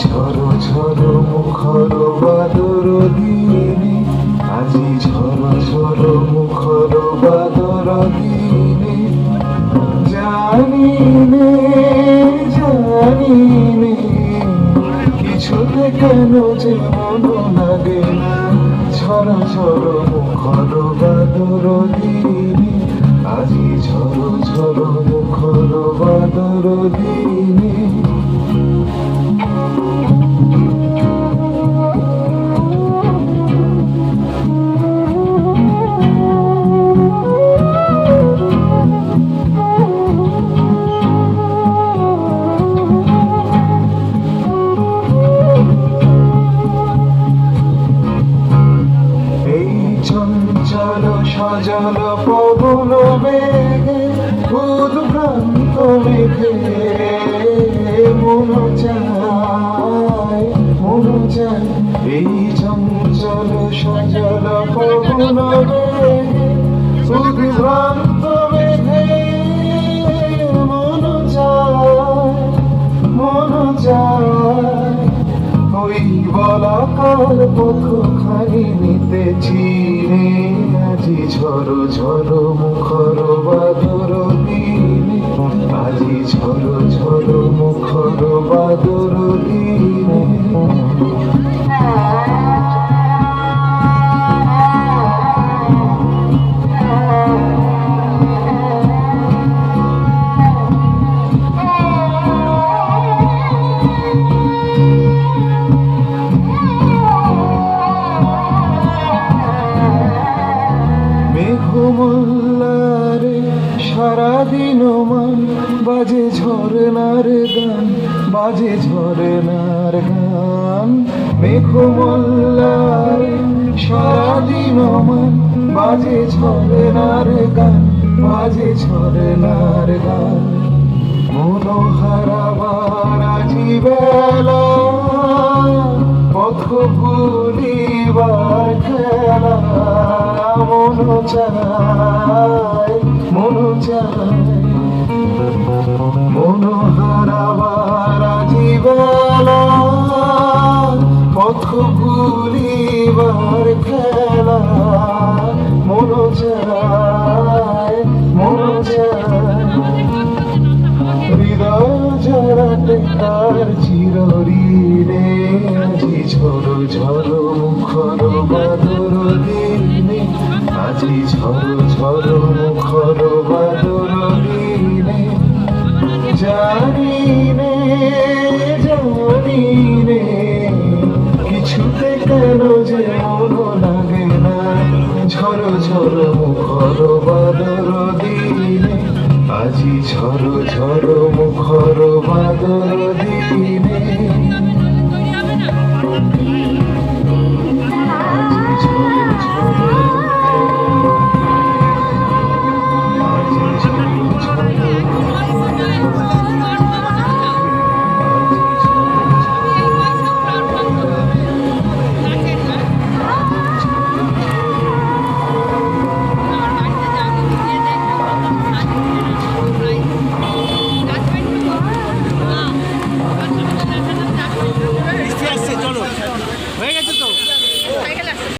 ঝড়ো ঝড়ো মুখর বাদর দিনে, আজি ঝড়ো ঝড়ো মুখর বাদর দিনে, জানি নে জানি নে কিছুতে কেন যে মন লাগে না। ঝড়ো ঝড়ো মুখর বাদর দিনে, আজি ঝড়ো ঝড়ো মুখর বাদর দিনে। চঞ্চল সজল পবন বেগে, উদ্ভ্রান্ত মেঘে মন চায় মন চায়। এই চঞ্চল সজল পবন বেগে, উদ্ভ্রান্ত মেঘে মন চায় মন চায়। ওই বলাকার পথখানি নিতেছি রে, আজি ঝড়ো ঝড়ো মুখর বাদর দিনে, আজি ঝড়ো ঝড়ো মুখর বাদর দিনে। মেঘমল্লারে সারাদিন মান বাজে ঝরনার গান, বাজে ঝরনার গান। মেঘমল্লারে সারাদিন মান বাজে ঝরনার গান, বাজে ঝরনার গান। মনোহারাবার আজি বেলা, পথ ভুলিবার খেলা। মন চায় মন চায়, মনোহারাবার আজি বেলা, পথ ভুলিবার খেলা। মন চায় মন চায়, হৃদয় জড়াতে তার চিরঋণে, আজি ঝড়ো ঝড়ো মুখর বাদর দিনে, আজি ঝড়ো ঝড়ো মুখর বাদর দিনে। জানি নে জানি নে কিছুতে কেন যে মন লাগে না। ঝড়ো ঝড়ো মুখর বাদর দিনে, আজি ঝড়ো ঝড়ো মুখর বাদর দিনে।